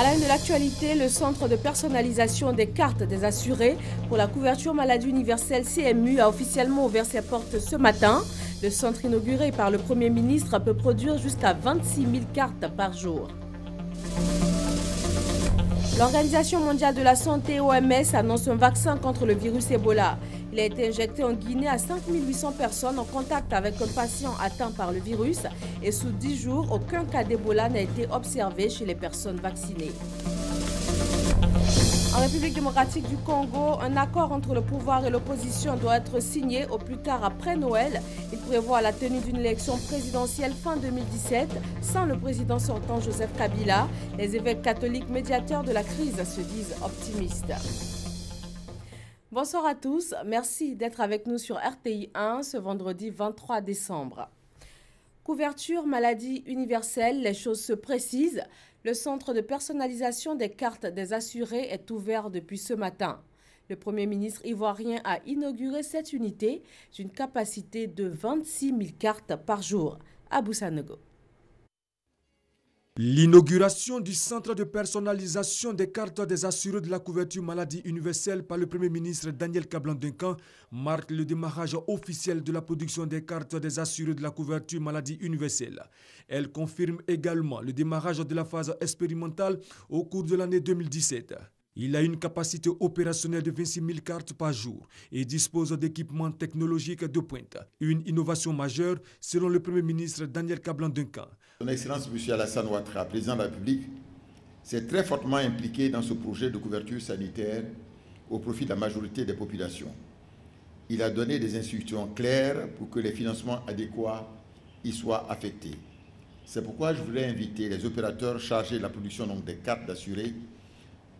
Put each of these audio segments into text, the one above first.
À la une de l'actualité, le centre de personnalisation des cartes des assurés pour la couverture maladie universelle CMU a officiellement ouvert ses portes ce matin. Le centre inauguré par le Premier ministre peut produire jusqu'à 26 000 cartes par jour. L'Organisation mondiale de la santé OMS annonce un vaccin contre le virus Ebola. Il a été injecté en Guinée à 5 800 personnes en contact avec un patient atteint par le virus et sous 10 jours, aucun cas d'Ebola n'a été observé chez les personnes vaccinées. En République démocratique du Congo, un accord entre le pouvoir et l'opposition doit être signé au plus tard après Noël. Il prévoit la tenue d'une élection présidentielle fin 2017 sans le président sortant Joseph Kabila. Les évêques catholiques médiateurs de la crise se disent optimistes. Bonsoir à tous, merci d'être avec nous sur RTI 1 ce vendredi 23 décembre. Couverture maladie universelle, les choses se précisent. Le centre de personnalisation des cartes des assurés est ouvert depuis ce matin. Le Premier ministre ivoirien a inauguré cette unité d'une capacité de 26 000 cartes par jour. Abou Sanogo. L'inauguration du centre de personnalisation des cartes des assurés de la couverture maladie universelle par le Premier ministre Daniel Kablan-Duncan marque le démarrage officiel de la production des cartes des assurés de la couverture maladie universelle. Elle confirme également le démarrage de la phase expérimentale au cours de l'année 2017. Il a une capacité opérationnelle de 26 000 cartes par jour et dispose d'équipements technologiques de pointe. Une innovation majeure selon le Premier ministre Daniel Kablan-Duncan. Son Excellence M. Alassane Ouattara, président de la République, s'est très fortement impliqué dans ce projet de couverture sanitaire au profit de la majorité des populations. Il a donné des instructions claires pour que les financements adéquats y soient affectés. C'est pourquoi je voudrais inviter les opérateurs chargés de la production des cartes d'assurés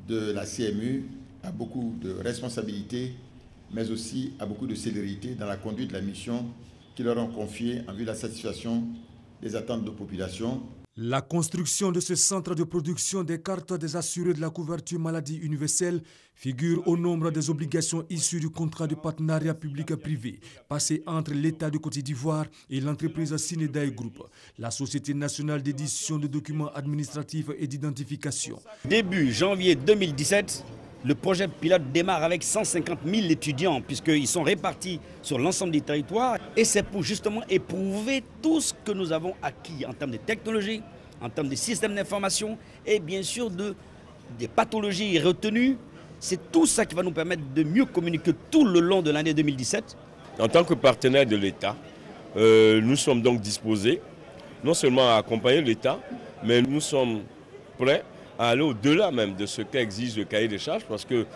de la CMU à beaucoup de responsabilités, mais aussi à beaucoup de célérité dans la conduite de la mission qui leur ont confiée en vue de la satisfaction des attentes de population. La construction de ce centre de production des cartes des assurés de la couverture maladie universelle figure au nombre des obligations issues du contrat de partenariat public-privé passé entre l'État de Côte d'Ivoire et l'entreprise Sinedae Group, la Société nationale d'édition de documents administratifs et d'identification. Début janvier 2017, le projet pilote démarre avec 150 000 étudiants puisqu'ils sont répartis sur l'ensemble du territoire. Et c'est pour justement éprouver tout ce que nous avons acquis en termes de technologie, en termes de systèmes d'information et bien sûr des pathologies retenues. C'est tout ça qui va nous permettre de mieux communiquer tout le long de l'année 2017. En tant que partenaire de l'État, nous sommes donc disposés non seulement à accompagner l'État, mais nous sommes prêts à aller au-delà même de ce qu'exige le cahier des charges parce que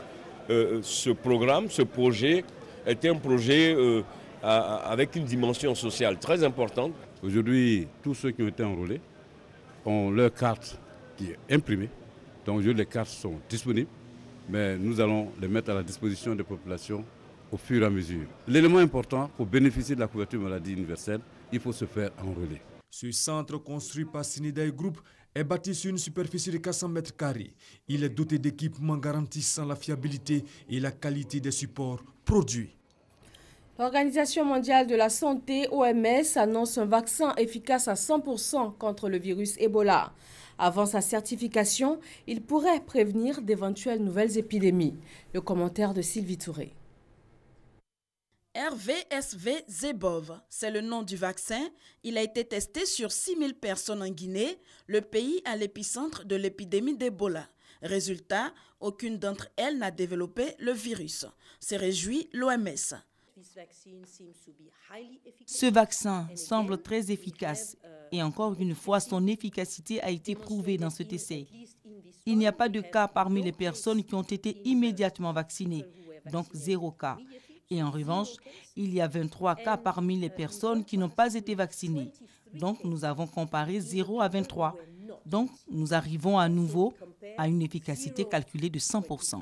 ce programme, ce projet est un projet avec une dimension sociale très importante. Aujourd'hui, tous ceux qui ont été enrôlés ont leur carte qui est imprimée. Donc aujourd'hui, les cartes sont disponibles, mais nous allons les mettre à la disposition des populations au fur et à mesure. L'élément important, pour bénéficier de la couverture maladie universelle, il faut se faire enrôler. Ce centre construit par Sinedae Group est bâti sur une superficie de 400 mètres carrés. Il est doté d'équipements garantissant la fiabilité et la qualité des supports produits. L'Organisation mondiale de la santé, OMS, annonce un vaccin efficace à 100% contre le virus Ebola. Avant sa certification, il pourrait prévenir d'éventuelles nouvelles épidémies. Le commentaire de Sylvie Touré. RVSV-Zebov, c'est le nom du vaccin. Il a été testé sur 6 000 personnes en Guinée, le pays à l'épicentre de l'épidémie d'Ebola. Résultat, aucune d'entre elles n'a développé le virus. Se réjouit l'OMS. Ce vaccin semble très efficace et encore une fois, son efficacité a été prouvée dans cet essai. Il n'y a pas de cas parmi les personnes qui ont été immédiatement vaccinées, donc 0 cas. Et en revanche, il y a 23 cas parmi les personnes qui n'ont pas été vaccinées. Donc, nous avons comparé 0 à 23. Donc, nous arrivons à nouveau à une efficacité calculée de 100%.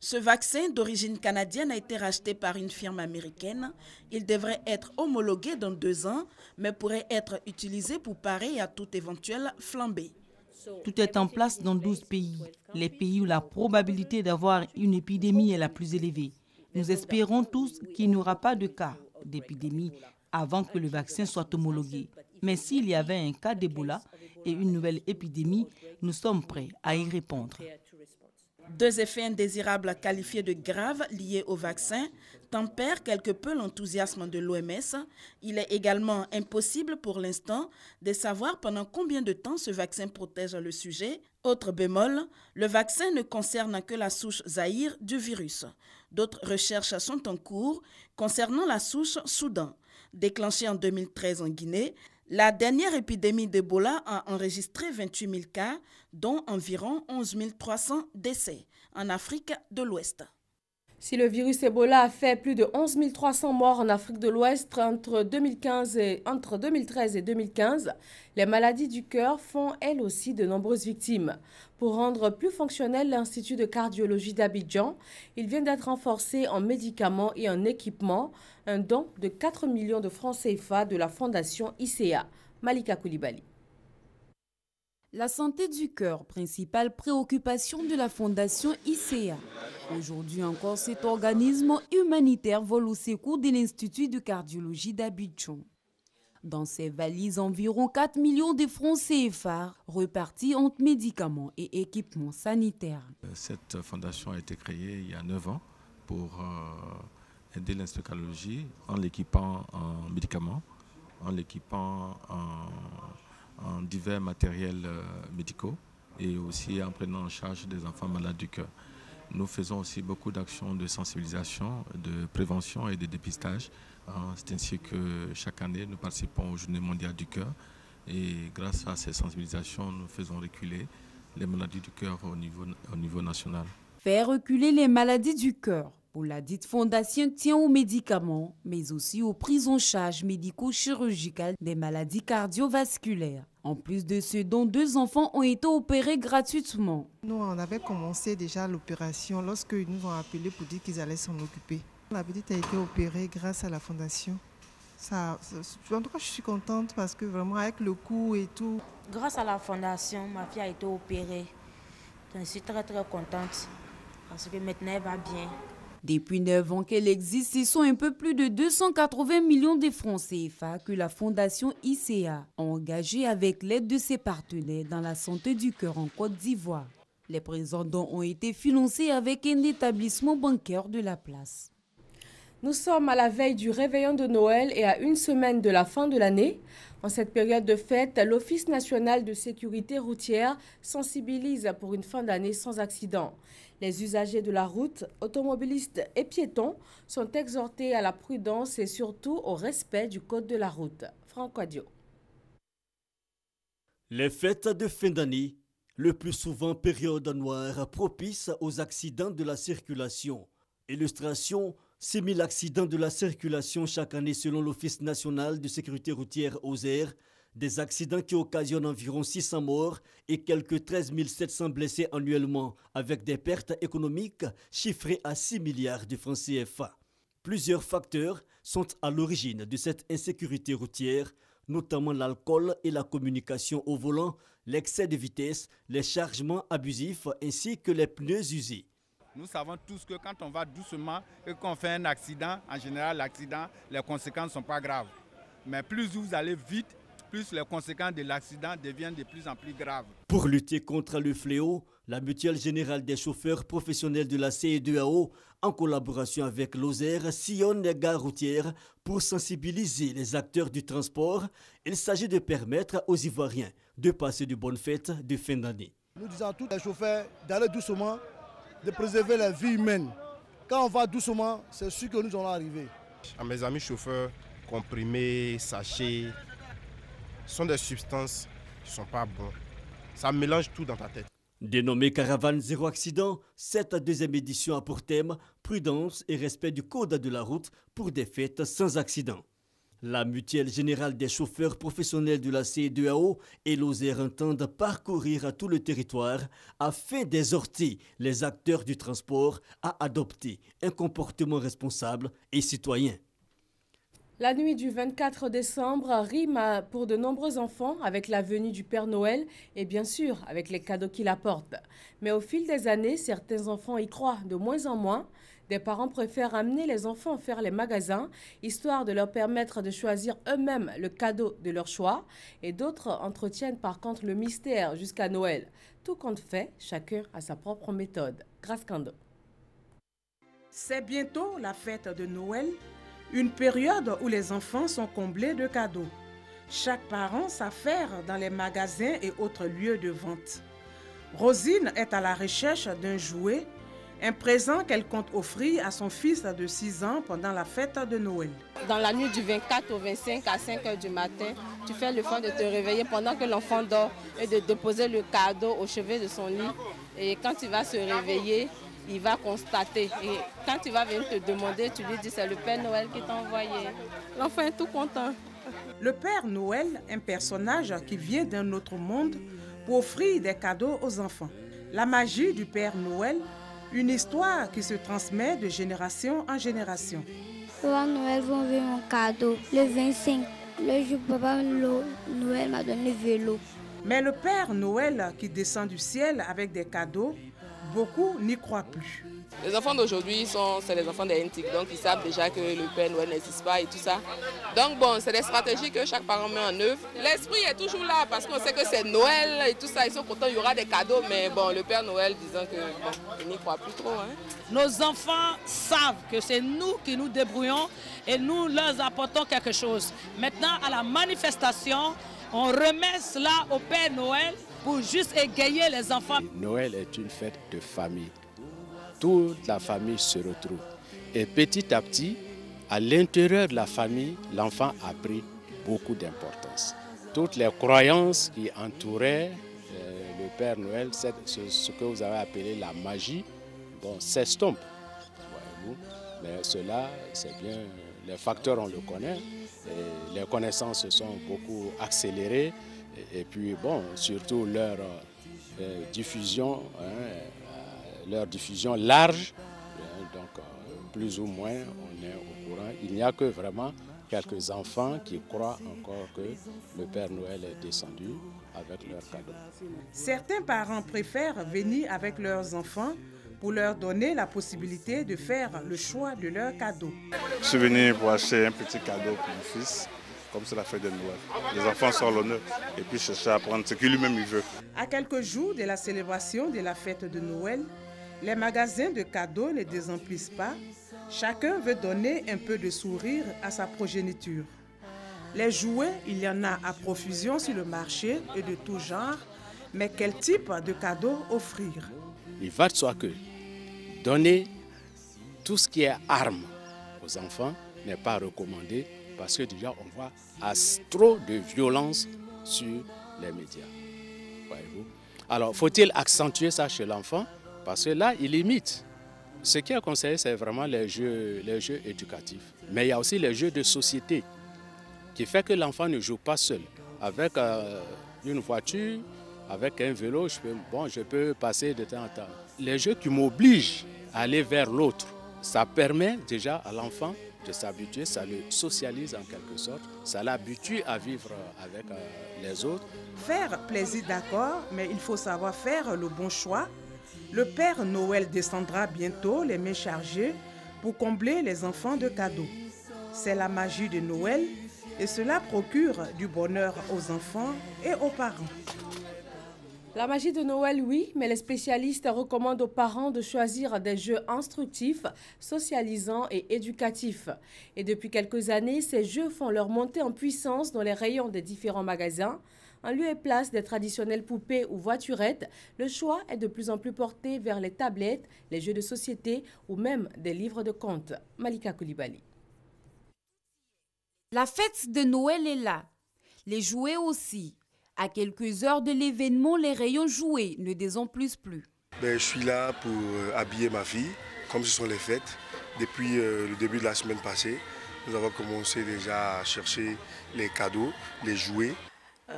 Ce vaccin d'origine canadienne a été racheté par une firme américaine. Il devrait être homologué dans 2 ans, mais pourrait être utilisé pour parer à toute éventuelle flambée. Tout est en place dans 12 pays, les pays où la probabilité d'avoir une épidémie est la plus élevée. Nous espérons tous qu'il n'y aura pas de cas d'épidémie avant que le vaccin soit homologué. Mais s'il y avait un cas d'Ebola et une nouvelle épidémie, nous sommes prêts à y répondre. 2 effets indésirables qualifiés de graves liés au vaccin tempèrent quelque peu l'enthousiasme de l'OMS. Il est également impossible pour l'instant de savoir pendant combien de temps ce vaccin protège le sujet. Autre bémol, le vaccin ne concerne que la souche Zaïre du virus. D'autres recherches sont en cours concernant la souche Soudan. Déclenchée en 2013 en Guinée, la dernière épidémie d'Ebola a enregistré 28 000 cas, dont environ 11 300 décès en Afrique de l'Ouest. Si le virus Ebola a fait plus de 11 300 morts en Afrique de l'Ouest entre 2013 et 2015, les maladies du cœur font elles aussi de nombreuses victimes. Pour rendre plus fonctionnel l'Institut de cardiologie d'Abidjan, il vient d'être renforcé en médicaments et en équipements, un don de 4 millions de francs CFA de la fondation ICA. Malika Koulibaly. La santé du cœur, principale préoccupation de la fondation ICA. Aujourd'hui encore, cet organisme humanitaire vole au secours de l'Institut de cardiologie d'Abidjan. Dans ses valises, environ 4 millions de francs CFA repartis entre médicaments et équipements sanitaires. Cette fondation a été créée il y a 9 ans pour aider l'Institut de cardiologie en l'équipant en médicaments, en l'équipant en divers matériels médicaux et aussi en prenant en charge des enfants malades du cœur. Nous faisons aussi beaucoup d'actions de sensibilisation, de prévention et de dépistage. C'est ainsi que chaque année, nous participons aux Journées mondiales du cœur et grâce à ces sensibilisations, nous faisons reculer les maladies du cœur au niveau national. Faire reculer les maladies du cœur. Pour la dite fondation tient aux médicaments, mais aussi aux prises en charge médico-chirurgicales des maladies cardiovasculaires. En plus de ce dont 2 enfants ont été opérés gratuitement. Nous, on avait commencé déjà l'opération lorsque ils nous ont appelés pour dire qu'ils allaient s'en occuper. La petite a été opérée grâce à la fondation. En tout cas, je suis contente parce que vraiment avec le coût et tout. Grâce à la fondation, ma fille a été opérée. Je suis très contente parce que maintenant elle va bien. Depuis 9 ans qu'elle existe, ce sont un peu plus de 280 millions de francs CFA que la fondation ICA a engagé avec l'aide de ses partenaires dans la santé du cœur en Côte d'Ivoire. Les présents dons ont été financés avec un établissement bancaire de la place. Nous sommes à la veille du réveillon de Noël et à une semaine de la fin de l'année. En cette période de fête, l'Office national de sécurité routière sensibilise pour une fin d'année sans accident. Les usagers de la route, automobilistes et piétons sont exhortés à la prudence et surtout au respect du code de la route. Franck Adio. Les fêtes de fin d'année, le plus souvent période noire propice aux accidents de la circulation. Illustration, 6 000 accidents de la circulation chaque année selon l'Office national de sécurité routière OSER, des accidents qui occasionnent environ 600 morts et quelques 13 700 blessés annuellement, avec des pertes économiques chiffrées à 6 milliards de francs CFA. Plusieurs facteurs sont à l'origine de cette insécurité routière, notamment l'alcool et la communication au volant, l'excès de vitesse, les chargements abusifs ainsi que les pneus usés. Nous savons tous que quand on va doucement et qu'on fait un accident, en général l'accident, les conséquences ne sont pas graves. Mais plus vous allez vite, plus les conséquences de l'accident deviennent de plus en plus graves. Pour lutter contre le fléau, la Mutuelle générale des chauffeurs professionnels de la CEDEAO, en collaboration avec l'OSER, sillonne les gares routières pour sensibiliser les acteurs du transport. Il s'agit de permettre aux Ivoiriens de passer de bonnes fêtes de fin d'année. Nous disons à tous les chauffeurs d'aller doucement, de préserver la vie humaine. Quand on va doucement, c'est sûr que nous allons arriver. À mes amis chauffeurs, comprimés, sachets, sont des substances qui ne sont pas bonnes. Ça mélange tout dans ta tête. Dénommé Caravane Zéro Accident, cette deuxième édition a pour thème prudence et respect du code de la route pour des fêtes sans accident. La Mutuelle générale des chauffeurs professionnels de la CEDEAO et l'OSER entendent parcourir tout le territoire afin d'exhorter les acteurs du transport à adopter un comportement responsable et citoyen. La nuit du 24 décembre rime pour de nombreux enfants avec la venue du Père Noël et bien sûr avec les cadeaux qu'il apporte. Mais au fil des années, certains enfants y croient de moins en moins. Des parents préfèrent amener les enfants faire les magasins, histoire de leur permettre de choisir eux-mêmes le cadeau de leur choix. Et d'autres entretiennent par contre le mystère jusqu'à Noël. Tout compte fait, chacun a sa propre méthode. Grâce Kando. C'est bientôt la fête de Noël, une période où les enfants sont comblés de cadeaux. Chaque parent s'affaire dans les magasins et autres lieux de vente. Rosine est à la recherche d'un jouet, un présent qu'elle compte offrir à son fils de 6 ans pendant la fête de Noël. Dans la nuit du 24 au 25 à 5 h du matin, tu fais l'effort de te réveiller pendant que l'enfant dort et de déposer le cadeau au chevet de son lit. Et quand il va se réveiller, il va constater. Et quand il va venir te demander, tu lui dis c'est le Père Noël qui t'a envoyé. L'enfant est tout content. Le Père Noël, un personnage qui vient d'un autre monde pour offrir des cadeaux aux enfants. La magie du Père Noël, une histoire qui se transmet de génération en génération. Le Père Noël va envoyer mon cadeau. Le 25, le jour où Papa Noël m'a donné le vélo. Mais le Père Noël qui descend du ciel avec des cadeaux, beaucoup n'y croient plus. Les enfants d'aujourd'hui, c'est les enfants des NTIC, donc ils savent déjà que le Père Noël n'existe pas et tout ça. Donc bon, c'est des stratégies que chaque parent met en œuvre. L'esprit est toujours là parce qu'on sait que c'est Noël et tout ça. Ils sont contents, il y aura des cadeaux, mais bon, le Père Noël disant que bon, ils n'y croient plus trop. Hein. Nos enfants savent que c'est nous qui nous débrouillons et nous leur apportons quelque chose. Maintenant, à la manifestation, on remet cela au Père Noël pour juste égayer les enfants. Noël est une fête de famille. Toute la famille se retrouve. Et petit à petit, à l'intérieur de la famille, l'enfant a pris beaucoup d'importance. Toutes les croyances qui entouraient le Père Noël, ce que vous avez appelé la magie, bon, s'estompe. Mais cela, c'est bien, les facteurs, on le connaît. Et les connaissances se sont beaucoup accélérées. Et puis, bon, surtout leur diffusion, leur diffusion large, donc plus ou moins on est au courant. Il n'y a que vraiment quelques enfants qui croient encore que le Père Noël est descendu avec leurs cadeaux. Certains parents préfèrent venir avec leurs enfants pour leur donner la possibilité de faire le choix de leurs cadeaux. Je suis venu pour acheter un petit cadeau pour mon fils, comme c'est la fête de Noël. Les enfants sont l'honneur et puis chercher à prendre ce qu'il lui-même veut. À quelques jours de la célébration de la fête de Noël, les magasins de cadeaux ne désemplissent pas. Chacun veut donner un peu de sourire à sa progéniture. Les jouets, il y en a à profusion sur le marché et de tout genre. Mais quel type de cadeaux offrir? Il va de soi que donner tout ce qui est armes aux enfants n'est pas recommandé parce que déjà on voit trop de violence sur les médias. Voyez-vous? Alors faut-il accentuer ça chez l'enfant? Parce que là, il imite. Ce qui est conseillé, c'est vraiment les jeux éducatifs. Mais il y a aussi les jeux de société qui fait que l'enfant ne joue pas seul. Avec une voiture, avec un vélo, je peux passer de temps en temps. Les jeux qui m'obligent à aller vers l'autre, ça permet déjà à l'enfant de s'habituer, ça le socialise en quelque sorte, ça l'habitue à vivre avec les autres. Faire plaisir, d'accord, mais il faut savoir faire le bon choix. Le Père Noël descendra bientôt les mains chargées pour combler les enfants de cadeaux. C'est la magie de Noël et cela procure du bonheur aux enfants et aux parents. La magie de Noël, oui, mais les spécialistes recommandent aux parents de choisir des jeux instructifs, socialisants et éducatifs. Et depuis quelques années, ces jeux font leur montée en puissance dans les rayons des différents magasins. En lieu et place des traditionnelles poupées ou voiturettes, le choix est de plus en plus porté vers les tablettes, les jeux de société ou même des livres de contes. Malika Koulibaly. La fête de Noël est là. Les jouets aussi. À quelques heures de l'événement, les rayons jouets ne désemplissent plus. Je suis là pour habiller ma fille, comme ce sont les fêtes. Depuis le début de la semaine passée, nous avons commencé déjà à chercher les cadeaux, les jouets.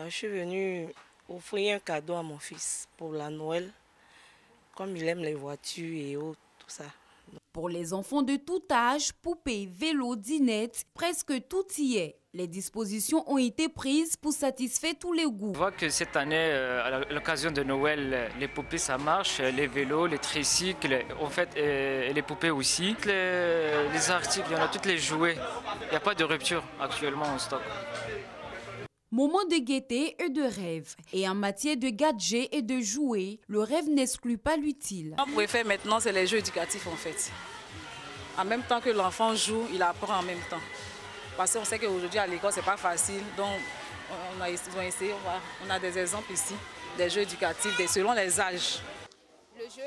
Je suis venue offrir un cadeau à mon fils pour la Noël, comme il aime les voitures et autres, tout ça. Pour les enfants de tout âge, poupées, vélos, dinettes, presque tout y est. Les dispositions ont été prises pour satisfaire tous les goûts. On voit que cette année, à l'occasion de Noël, les poupées ça marche, les vélos, les tricycles, en fait, et les poupées aussi. Les articles, il y en a tous les jouets. Il n'y a pas de rupture actuellement en stock. Moment de gaieté et de rêve. Et en matière de gadgets et de jouets, le rêve n'exclut pas l'utile. On pourrait faire maintenant, c'est les jeux éducatifs en fait. En même temps que l'enfant joue, il apprend en même temps. Parce qu'on sait qu'aujourd'hui à l'école, c'est pas facile. Donc, on a essayé, on a des exemples ici, des jeux éducatifs selon les âges. Le jeu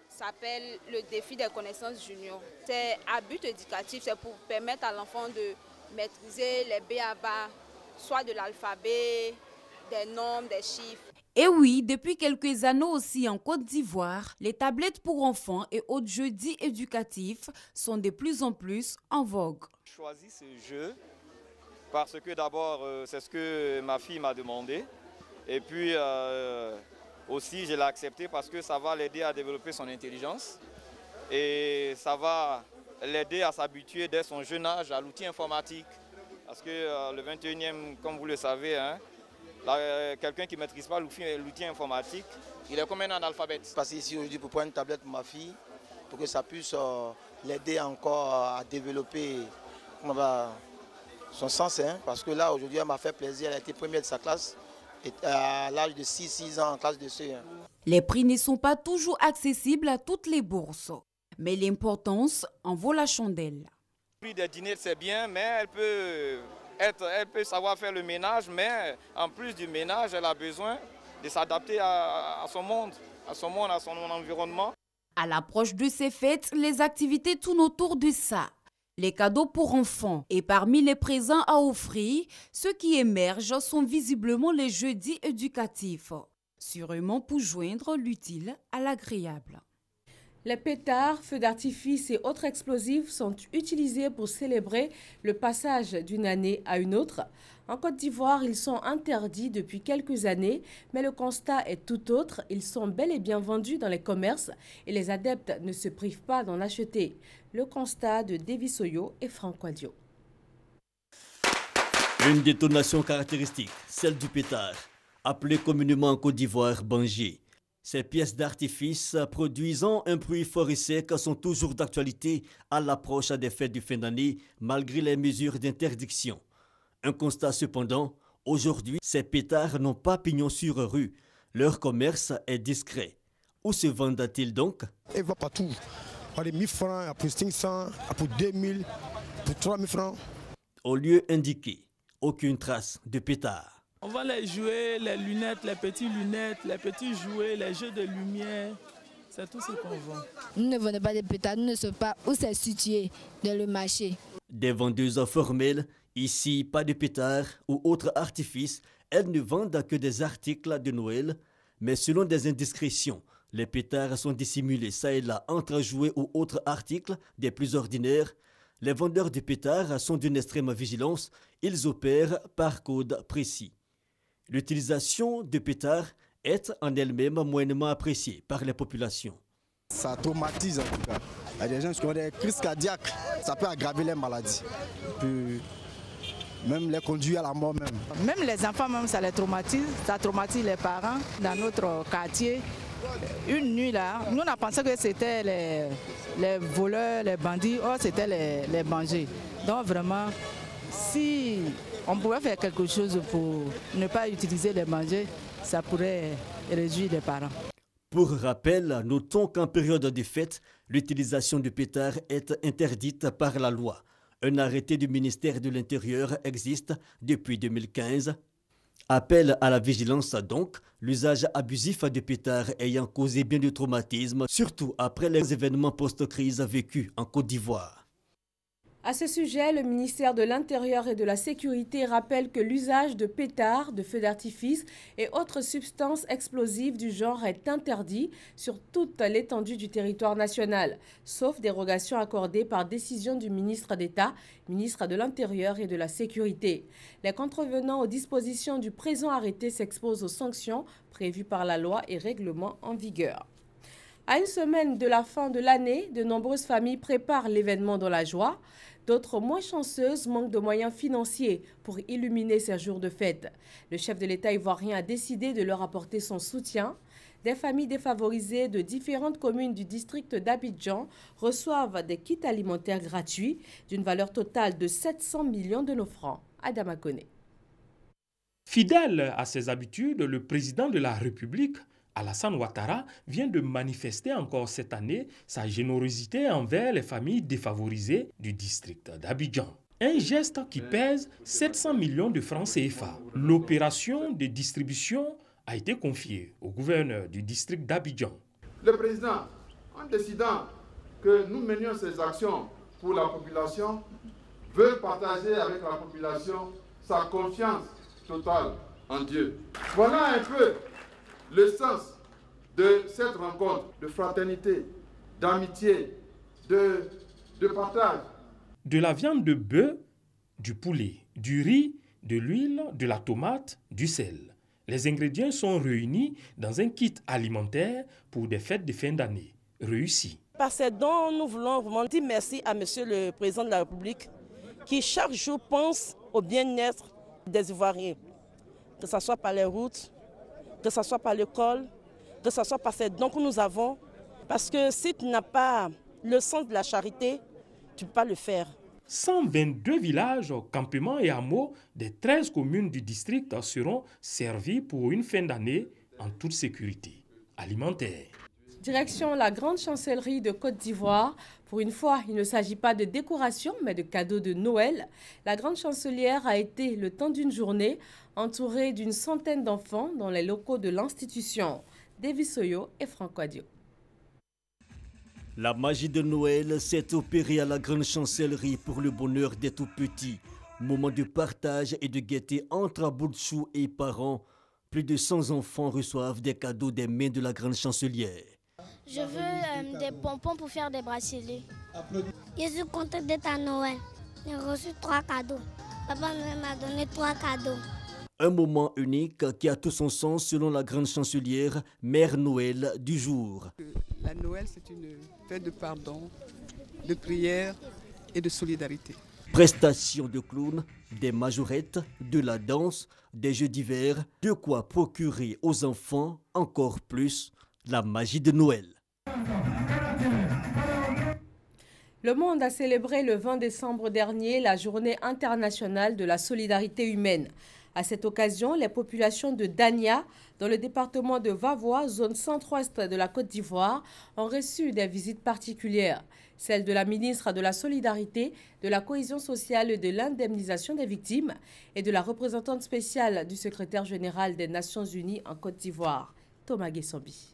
s'appelle le défi des connaissances juniors. C'est à but éducatif, c'est pour permettre à l'enfant de maîtriser les b.a.-ba, soit de l'alphabet, des nombres, des chiffres. Et oui, depuis quelques années aussi en Côte d'Ivoire, les tablettes pour enfants et autres jeux dits éducatifs sont de plus en plus en vogue. J'ai choisi ce jeu parce que d'abord, c'est ce que ma fille m'a demandé. Et puis aussi, je l'ai accepté parce que ça va l'aider à développer son intelligence. Et ça va l'aider à s'habituer dès son jeune âge à l'outil informatique. Parce que le 21e, comme vous le savez, hein, quelqu'un qui ne maîtrise pas l'outil informatique, il est comme un analphabète. Parce qu'ici aujourd'hui pour prendre une tablette pour ma fille, pour que ça puisse l'aider encore à développer son sens. Hein, parce que là aujourd'hui elle m'a fait plaisir, elle a été première de sa classe à l'âge de 6 ans en classe de CE1. Les prix ne sont pas toujours accessibles à toutes les bourses, mais l'importance en vaut la chandelle. Le prix des dîners c'est bien, mais elle peut savoir faire le ménage, mais en plus du ménage, elle a besoin de s'adapter à son monde, à son environnement. À l'approche de ces fêtes, les activités tournent autour de ça. Les cadeaux pour enfants et parmi les présents à offrir, ceux qui émergent sont visiblement les jeux dits éducatifs, sûrement pour joindre l'utile à l'agréable. Les pétards, feux d'artifice et autres explosifs sont utilisés pour célébrer le passage d'une année à une autre. En Côte d'Ivoire, ils sont interdits depuis quelques années, mais le constat est tout autre. Ils sont bel et bien vendus dans les commerces et les adeptes ne se privent pas d'en acheter. Le constat de Davis Oyo et Franck Wadio. Une détonation caractéristique, celle du pétard, appelé communément en Côte d'Ivoire Bangé. Ces pièces d'artifice produisant un bruit fort et sec sont toujours d'actualité à l'approche des fêtes de fin d'année, malgré les mesures d'interdiction. Un constat cependant, aujourd'hui, ces pétards n'ont pas pignon sur rue. Leur commerce est discret. Où se vendent-ils donc? Elle va partout. Pour 1000 francs, pour 500, pour 2000, pour 3000 francs. Au lieu indiqué, aucune trace de pétard. On vend les jouets, les lunettes, les petits jouets, les jeux de lumière. C'est tout ce qu'on vend. Nous ne vendons pas de pétards, nous ne savons pas où c'est situé dans le marché. Des vendeuses formelles, ici pas de pétards ou autres artifices, elles ne vendent que des articles de Noël. Mais selon des indiscrétions, les pétards sont dissimulés ça et là entre jouets ou autres articles des plus ordinaires. Les vendeurs de pétards sont d'une extrême vigilance, ils opèrent par code précis. L'utilisation de pétards est en elle-même moyennement appréciée par les populations. Ça traumatise en tout cas. Il y a des gens qui ont des crises cardiaques, ça peut aggraver les maladies. Puis même les conduire à la mort même. Même les enfants, même, ça les traumatise, ça traumatise les parents dans notre quartier. Une nuit là, nous on a pensé que c'était les voleurs, les bandits, oh c'était les bangers. Donc vraiment, si on pouvait faire quelque chose pour ne pas utiliser les bangers, ça pourrait réduire les parents. Pour rappel, notons qu'en période de fête, l'utilisation de pétards est interdite par la loi. Un arrêté du ministère de l'Intérieur existe depuis 2015. Appel à la vigilance donc, l'usage abusif de pétards ayant causé bien de traumatismes, surtout après les événements post-crise vécus en Côte d'Ivoire. À ce sujet, le ministère de l'Intérieur et de la Sécurité rappelle que l'usage de pétards, de feux d'artifice et autres substances explosives du genre est interdit sur toute l'étendue du territoire national, sauf dérogation accordée par décision du ministre d'État, ministre de l'Intérieur et de la Sécurité. Les contrevenants aux dispositions du présent arrêté s'exposent aux sanctions prévues par la loi et règlements en vigueur. À une semaine de la fin de l'année, de nombreuses familles préparent l'événement dans la joie. D'autres, moins chanceuses, manquent de moyens financiers pour illuminer ces jours de fête. Le chef de l'État ivoirien a décidé de leur apporter son soutien. Des familles défavorisées de différentes communes du district d'Abidjan reçoivent des kits alimentaires gratuits d'une valeur totale de 700 millions de nos francs. Adama Kone. Fidèle à ses habitudes, le président de la République, Alassane Ouattara, vient de manifester encore cette année sa générosité envers les familles défavorisées du district d'Abidjan. Un geste qui pèse 700 millions de francs CFA. L'opération de distribution a été confiée au gouverneur du district d'Abidjan. Le président, en décidant que nous menions ces actions pour la population, veut partager avec la population sa confiance totale en Dieu. Voilà un peu le sens de cette rencontre de fraternité, d'amitié, de partage. De la viande de bœuf, du poulet, du riz, de l'huile, de la tomate, du sel. Les ingrédients sont réunis dans un kit alimentaire pour des fêtes de fin d'année réussies. Par ces dons, nous voulons vraiment dire merci à Monsieur le Président de la République qui chaque jour pense au bien-être des Ivoiriens, que ce soit par les routes, que ce soit par l'école, que ce soit par ces dons que nous avons. Parce que si tu n'as pas le sens de la charité, tu ne peux pas le faire. 122 villages, campements et hameaux des 13 communes du district seront servis pour une fin d'année en toute sécurité alimentaire. Direction la grande chancellerie de Côte d'Ivoire. Pour une fois, il ne s'agit pas de décoration, mais de cadeaux de Noël. La grande chancelière a été, le temps d'une journée, entourée d'une centaine d'enfants dans les locaux de l'institution. David Soyo et Franco Adio. La magie de Noël s'est opérée à la grande chancellerie pour le bonheur des tout-petits. Moment de partage et de gaieté entre Aboudchou et parents. Plus de 100 enfants reçoivent des cadeaux des mains de la grande chancelière. Je veux des pompons pour faire des bracelets. Je suis contente d'être à Noël. J'ai reçu 3 cadeaux. Papa Noël m'a donné 3 cadeaux. Un moment unique qui a tout son sens selon la grande chancelière, Mère Noël du jour. La Noël, c'est une fête de pardon, de prière et de solidarité. Prestations de clowns, des majorettes, de la danse, des jeux d'hiver, de quoi procurer aux enfants encore plus la magie de Noël. Le monde a célébré le 20 décembre dernier la journée internationale de la solidarité humaine. À cette occasion, les populations de Dania, dans le département de Vavois, zone centre-ouest de la Côte d'Ivoire, ont reçu des visites particulières. Celle de la ministre de la Solidarité, de la Cohésion sociale et de l'indemnisation des victimes et de la représentante spéciale du secrétaire général des Nations Unies en Côte d'Ivoire, Thomas Guessambi.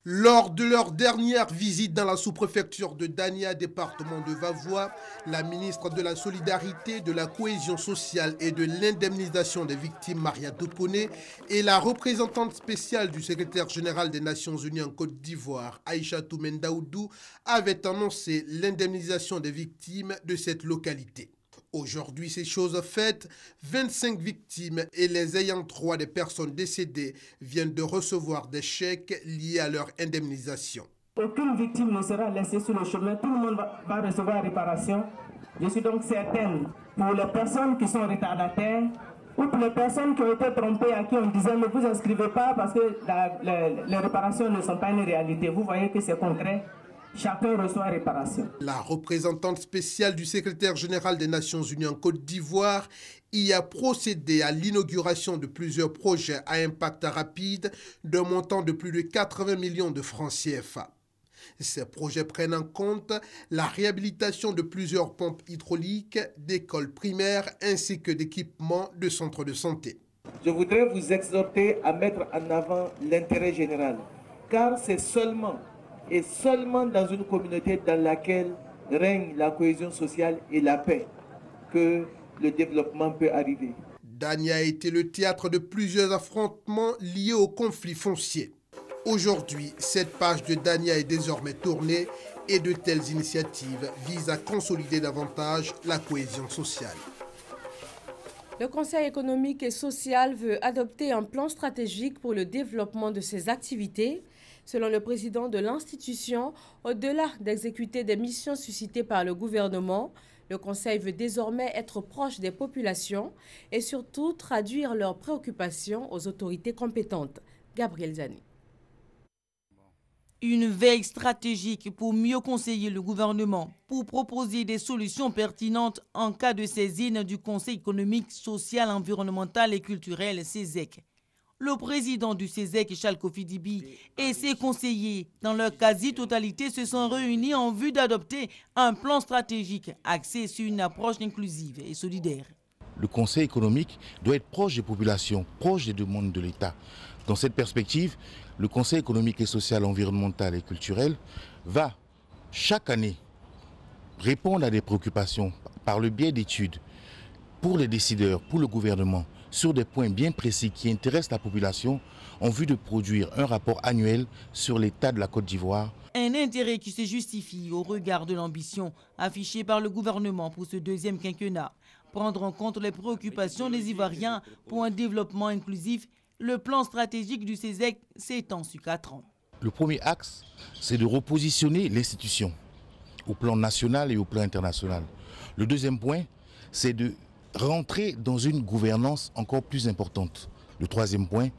Lors de leur dernière visite dans la sous-préfecture de Dania, département de Vavois, la ministre de la Solidarité, de la Cohésion sociale et de l'indemnisation des victimes, Maria Topone, et la représentante spéciale du secrétaire général des Nations Unies en Côte d'Ivoire, Aïchatou Mendaoudou, avaient annoncé l'indemnisation des victimes de cette localité. Aujourd'hui, ces choses faites, 25 victimes et les ayants droit des personnes décédées viennent de recevoir des chèques liés à leur indemnisation. Aucune victime ne sera laissée sur le chemin, tout le monde va recevoir réparation. Je suis donc certaine, pour les personnes qui sont retardataires, ou pour les personnes qui ont été trompées, à qui on disait ne vous inscrivez pas parce que les réparations ne sont pas une réalité. Vous voyez que c'est concret. Chacun reçoit réparation. La représentante spéciale du secrétaire général des Nations Unies en Côte d'Ivoire y a procédé à l'inauguration de plusieurs projets à impact rapide d'un montant de plus de 80 millions de francs CFA. Ces projets prennent en compte la réhabilitation de plusieurs pompes hydrauliques, d'écoles primaires ainsi que d'équipements de centres de santé. Je voudrais vous exhorter à mettre en avant l'intérêt général, car c'est seulement et seulement dans une communauté dans laquelle règne la cohésion sociale et la paix que le développement peut arriver. Dania a été le théâtre de plusieurs affrontements liés au conflit foncier. Aujourd'hui, cette page de Dania est désormais tournée et de telles initiatives visent à consolider davantage la cohésion sociale. Le Conseil économique et social veut adopter un plan stratégique pour le développement de ses activités. Selon le président de l'institution, au-delà d'exécuter des missions suscitées par le gouvernement, le Conseil veut désormais être proche des populations et surtout traduire leurs préoccupations aux autorités compétentes. Gabriel Zani. Une veille stratégique pour mieux conseiller le gouvernement, pour proposer des solutions pertinentes en cas de saisine du Conseil économique, social, environnemental et culturel CESEC. Le président du CESEC, Charles Kofi Dibi, et ses conseillers, dans leur quasi-totalité, se sont réunis en vue d'adopter un plan stratégique axé sur une approche inclusive et solidaire. Le Conseil économique doit être proche des populations, proche des demandes de l'État. Dans cette perspective, le Conseil économique et social, environnemental et culturel va chaque année répondre à des préoccupations par le biais d'études pour les décideurs, pour le gouvernement, sur des points bien précis qui intéressent la population en vue de produire un rapport annuel sur l'état de la Côte d'Ivoire. Un intérêt qui se justifie au regard de l'ambition affichée par le gouvernement pour ce deuxième quinquennat. Prendre en compte les préoccupations des Ivoiriens pour un développement inclusif. Le plan stratégique du CESEC s'étend sur 4 ans. Le premier axe, c'est de repositionner l'institution au plan national et au plan international. Le deuxième point, c'est de rentrer dans une gouvernance encore plus importante. Le troisième point,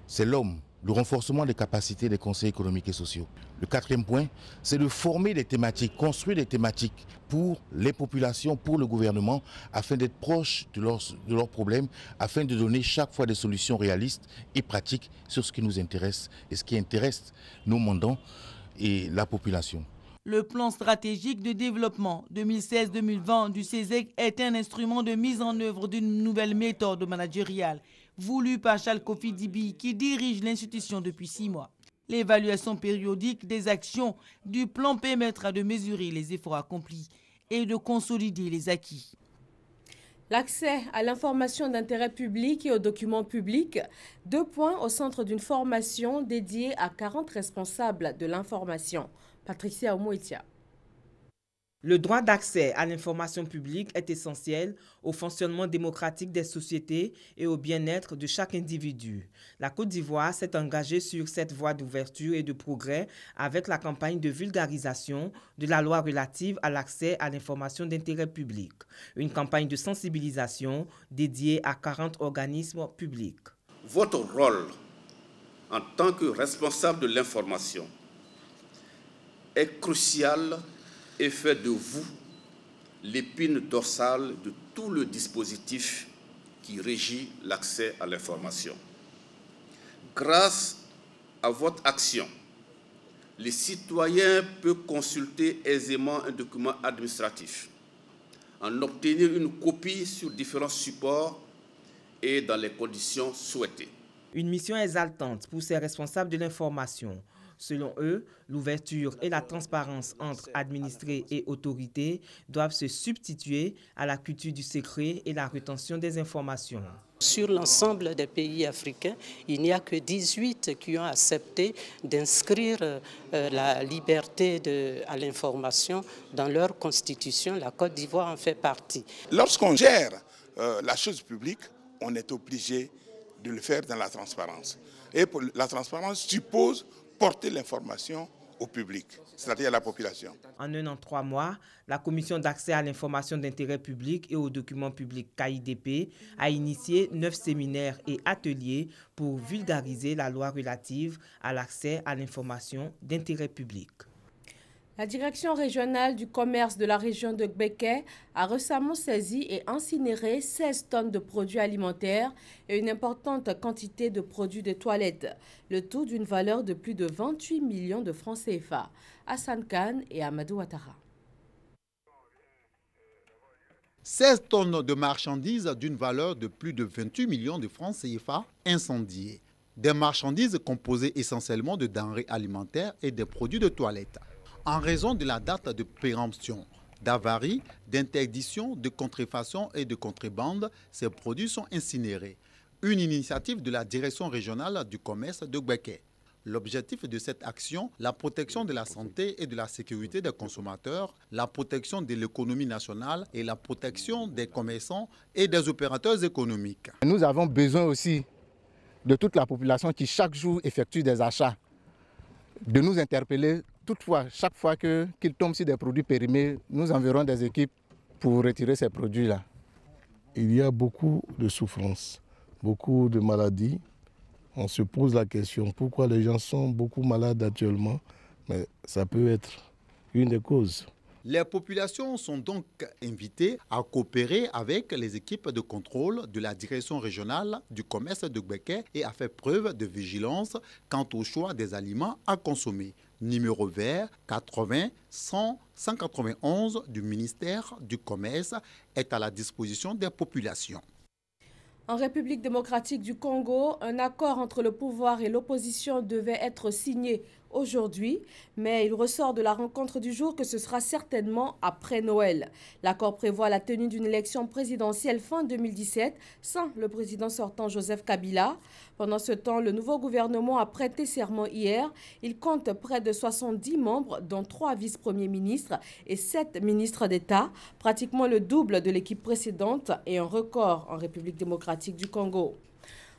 c'est l'homme, le renforcement des capacités des conseils économiques et sociaux. Le quatrième point, c'est de former des thématiques, construire des thématiques pour les populations, pour le gouvernement, afin d'être proche de leurs problèmes, afin de donner chaque fois des solutions réalistes et pratiques sur ce qui nous intéresse et ce qui intéresse nos mandants et la population. Le plan stratégique de développement 2016-2020 du CESEC est un instrument de mise en œuvre d'une nouvelle méthode managériale voulue par Charles Kofi Dibi qui dirige l'institution depuis 6 mois. L'évaluation périodique des actions du plan permettra de mesurer les efforts accomplis et de consolider les acquis. L'accès à l'information d'intérêt public et aux documents publics, 2 points au centre d'une formation dédiée à 40 responsables de l'information. Patricia Omoitia. Le droit d'accès à l'information publique est essentiel au fonctionnement démocratique des sociétés et au bien-être de chaque individu. La Côte d'Ivoire s'est engagée sur cette voie d'ouverture et de progrès avec la campagne de vulgarisation de la loi relative à l'accès à l'information d'intérêt public, une campagne de sensibilisation dédiée à 40 organismes publics. Votre rôle en tant que responsable de l'information est crucial et fait de vous l'épine dorsale de tout le dispositif qui régit l'accès à l'information. Grâce à votre action, les citoyens peuvent consulter aisément un document administratif, en obtenir une copie sur différents supports et dans les conditions souhaitées. Une mission exaltante pour ces responsables de l'information. Selon eux, l'ouverture et la transparence entre administrés et autorités doivent se substituer à la culture du secret et la rétention des informations. Sur l'ensemble des pays africains, il n'y a que 18 qui ont accepté d'inscrire la liberté à l'information dans leur constitution. La Côte d'Ivoire en fait partie. Lorsqu'on gère la chose publique, on est obligé de le faire dans la transparence. Et pour la transparence suppose porter l'information au public, c'est-à-dire à la population. En 1 an 3 mois, la Commission d'accès à l'information d'intérêt public et aux documents publics KIDP a initié 9 séminaires et ateliers pour vulgariser la loi relative à l'accès à l'information d'intérêt public. La direction régionale du commerce de la région de Gbeke a récemment saisi et incinéré 16 tonnes de produits alimentaires et une importante quantité de produits de toilette, le tout d'une valeur de plus de 28 millions de francs CFA. Hassan Khan et Amadou Ouattara. 16 tonnes de marchandises d'une valeur de plus de 28 millions de francs CFA incendiées. Des marchandises composées essentiellement de denrées alimentaires et des produits de toilette. En raison de la date de péremption, d'avarie, d'interdiction, de contrefaçon et de contrebande, ces produits sont incinérés. Une initiative de la direction régionale du commerce de Gbeke. L'objectif de cette action, la protection de la santé et de la sécurité des consommateurs, la protection de l'économie nationale et la protection des commerçants et des opérateurs économiques. Nous avons besoin aussi de toute la population qui chaque jour effectue des achats de nous interpeller. Toutefois, chaque fois qu'ils tombent sur des produits périmés, nous enverrons des équipes pour retirer ces produits-là. Il y a beaucoup de souffrances, beaucoup de maladies. On se pose la question pourquoi les gens sont beaucoup malades actuellement, mais ça peut être une des causes. Les populations sont donc invitées à coopérer avec les équipes de contrôle de la direction régionale du commerce de Gbeke et à faire preuve de vigilance quant au choix des aliments à consommer. Numéro vert 80 100 191 du ministère du Commerce est à la disposition des populations. En République démocratique du Congo, un accord entre le pouvoir et l'opposition devait être signé aujourd'hui, mais il ressort de la rencontre du jour que ce sera certainement après Noël. L'accord prévoit la tenue d'une élection présidentielle fin 2017 sans le président sortant Joseph Kabila. Pendant ce temps, le nouveau gouvernement a prêté serment hier. Il compte près de 70 membres, dont 3 vice-premiers ministres et 7 ministres d'État, pratiquement le double de l'équipe précédente et un record en République démocratique du Congo.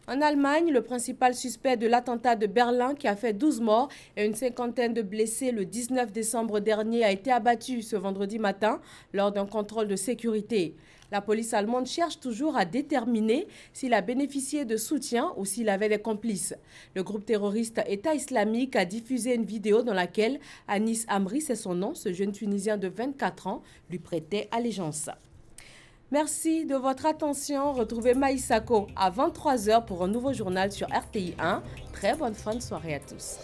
En Allemagne, le principal suspect de l'attentat de Berlin qui a fait 12 morts et une cinquantaine de blessés le 19 décembre dernier a été abattu ce vendredi matin lors d'un contrôle de sécurité. La police allemande cherche toujours à déterminer s'il a bénéficié de soutien ou s'il avait des complices. Le groupe terroriste État islamique a diffusé une vidéo dans laquelle Anis Amri, c'est son nom, ce jeune Tunisien de 24 ans, lui prêtait allégeance. Merci de votre attention. Retrouvez Maïsako à 23h pour un nouveau journal sur RTI 1. Très bonne fin de soirée à tous.